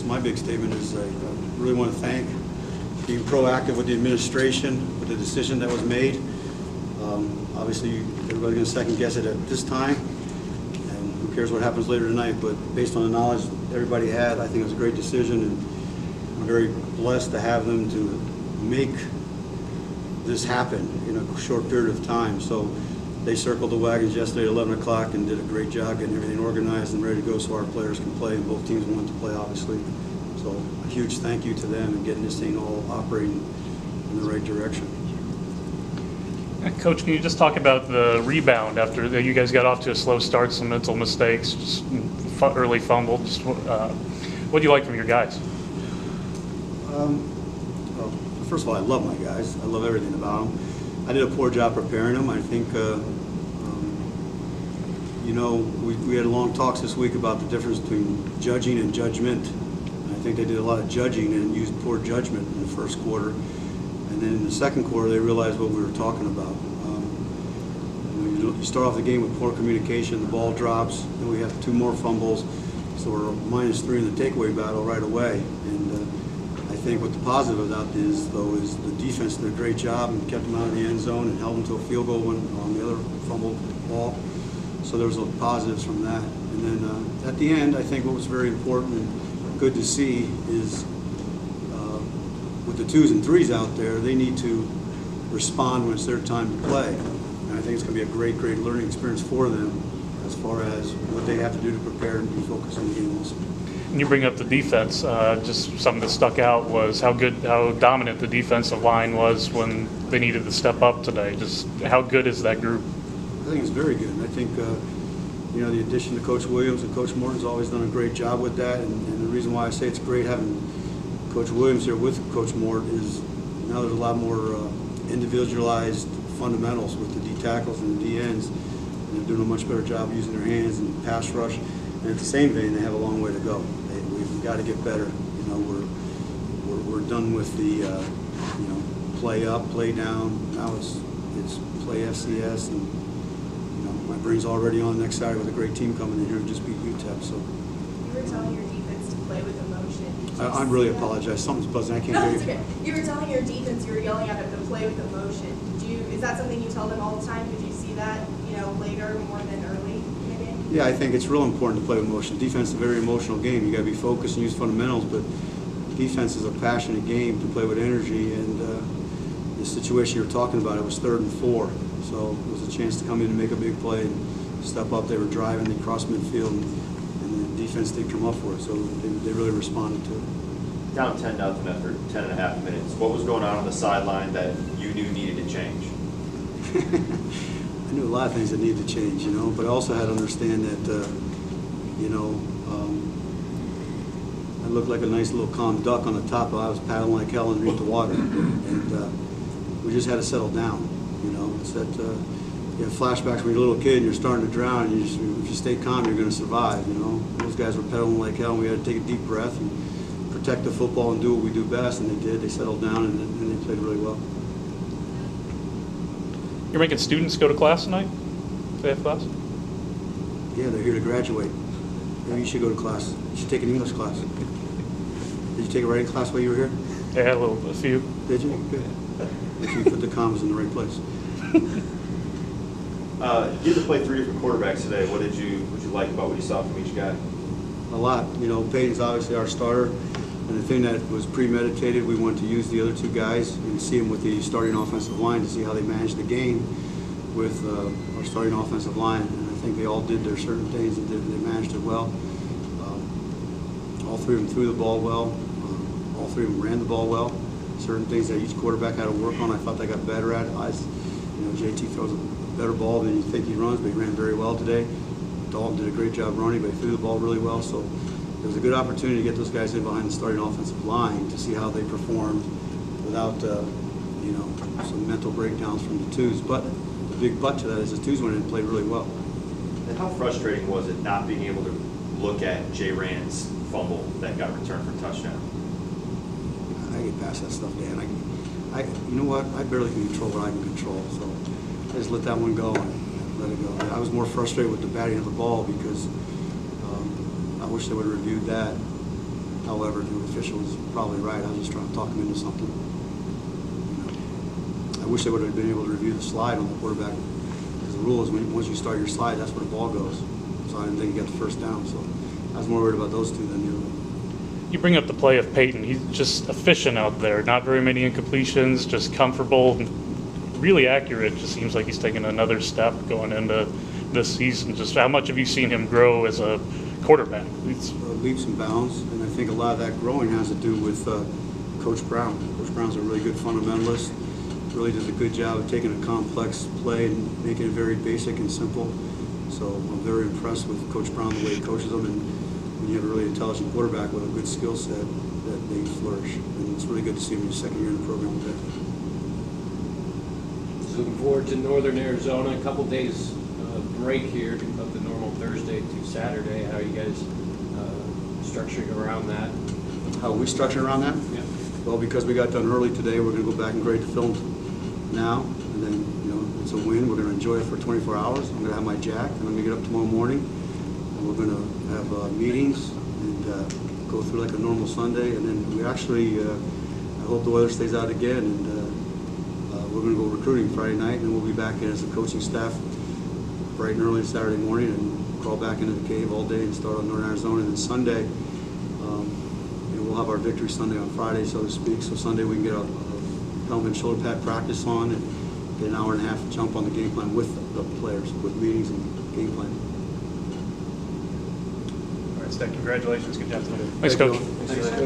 My big statement is I really want to thank being proactive with the administration, with the decision that was made. Obviously, everybody's going to second guess it at this time, and who cares what happens later tonight, but based on the knowledge everybody had, I think it was a great decision, and I'm very blessed to have them to make this happen in a short period of time. So they circled the wagons yesterday at 11 o'clock and did a great job getting everything organized and ready to go so our players can play, and both teams wanted to play, obviously. So a huge thank you to them and getting this thing all operating in the right direction. Coach, can you just talk about the rebound after you guys got off to a slow start, some mental mistakes, just early fumble? Just what do you like from your guys? Well, first of all, I love my guys. I love everything about them. I did a poor job preparing them. I think, you know, we had long talks this week about the difference between judging and judgment. And I think they did a lot of judging and used poor judgment in the first quarter. And then in the second quarter, they realized what we were talking about. You start off the game with poor communication, the ball drops, then we have 2 more fumbles, so we're -3 in the takeaway battle right away. And I think what the positive of that is, though, is the defense did a great job and kept them out of the end zone and held them to a field goal on the other fumbled ball. So there was positives from that. And then at the end, I think what was very important and good to see is with the 2s and 3s out there, they need to respond when it's their time to play. And I think it's going to be a great, great learning experience for them as far as what they have to do to prepare and be focused on the game also. And you bring up the defense. Just something that stuck out was how dominant the defensive line was when they needed to step up today. Just how good is that group? I think it's very good. And I think, you know, the addition to Coach Williams and Coach Morton's always done a great job with that. And the reason why I say it's great having Coach Williams here with Coach Morton is now there's a lot more individualized fundamentals with the D tackles and the D ends. And they're doing a much better job using their hands and pass rush. And at the same vein, they have a long way to go. We've got to get better. You know, we're done with the you know, play up, play down. Now it's play FCS, and you know, my brain's already on the next Saturday with a great team coming in here and just beat UTEP. So you were telling your defense to play with emotion. I really apologize. Something's buzzing. I can't hear you. It's okay. You were telling your defense, you were yelling at them to play with emotion. Is that something you tell them all the time? Did you see that, you know, later more than early in the game? Yeah, I think it's real important to play with emotion. Defense is a very emotional game. You got to be focused and use fundamentals, but defense is a passionate game to play with energy. And the situation you're talking about, it was 3rd and 4, so it was a chance to come in and make a big play and step up. They were driving, they crossed midfield, and the defense did come up for it, so they really responded to it. Down 10-0 after 10.5 minutes. What was going on the sideline that you knew needed to change? I knew a lot of things that needed to change, you know, but I also had to understand that, you know, I looked like a nice little calm duck on the top, but I was paddling like hell underneath the water. And we just had to settle down, you know. It's that you have flashbacks when you're a little kid and you're starting to drown, and if you stay calm, you're going to survive, you know. Those guys were pedaling like hell, and we had to take a deep breath and protect the football and do what we do best, and they did. They settled down, and they played really well. You're making students go to class tonight? They have class? Yeah, they're here to graduate. Maybe you should go to class. You should take an English class. Did you take a writing class while you were here? Yeah, a few. Did you? Good. Make sure you put the commas in the right place. You had to play 3 different quarterbacks today. What did you like about what you saw from each guy? A lot. You know, Peyton's obviously our starter, and the thing that was premeditated, we wanted to use the other 2 guys and see them with the starting offensive line to see how they managed the game with our starting offensive line. And I think they all did their certain things and they managed it well. All 3 of them threw the ball well. All 3 of them ran the ball well. Certain things that each quarterback had to work on, I thought they got better at. You know, JT throws a better ball than you think he runs, but he ran very well today. Dalton did a great job running, but he threw the ball really well. So it was a good opportunity to get those guys in behind the starting offensive line to see how they performed without, you know, some mental breakdowns from the 2s. But the big but to that is the 2s went in and played really well. And how frustrating was it not being able to look at Jay Rand's fumble that got returned for a touchdown? I get past that stuff, Dan. You know what? I barely can control what I can control. So I just let that one go and let it go. I was more frustrated with the batting of the ball because I wish they would have reviewed that. However, the official was probably right. I was just trying to talk him into something. I wish they would have been able to review the slide on the quarterback, because the rule is once you start your slide, that's where the ball goes. So I didn't think he got the first down. So I was more worried about those two than the other one. You bring up the play of Peyton. He's just efficient out there. Not very many incompletions, just comfortable, really accurate. Just seems like he's taking another step going into this season. Just how much have you seen him grow as a quarterback? Leaps and bounds, and I think a lot of that growing has to do with Coach Brown. Coach Brown's a really good fundamentalist. Really does a good job of taking a complex play and making it very basic and simple. So I'm very impressed with Coach Brown, the way he coaches them, and when you have a really intelligent quarterback with a good skill set, that they flourish. And it's really good to see him in his second year in the program with that. Looking forward to Northern Arizona, a couple days break here of the normal Thursday to Saturday. How are you guys structuring around that? How are we structuring around that? Yeah. Well, because we got done early today, we're going to go back and grade the film now, and then, it's a win. We're going to enjoy it for 24 hours. I'm going to have my jack, and I'm going to get up tomorrow morning, and we're going to have meetings and go through like a normal Sunday, and then we actually, I hope the weather stays out again, and we're going to go recruiting Friday night, and then we'll be back in as a coaching staff bright and early Saturday morning and crawl back into the cave all day and start on Northern Arizona. And then Sunday, we'll have our victory Sunday on Friday, so to speak. So Sunday we can get a helmet and shoulder pad practice on and get an hour and a half jump on the game plan with the players, with meetings and game plan. All right, Stec, congratulations. Good job today. Thanks, Coach. Thanks, Coach.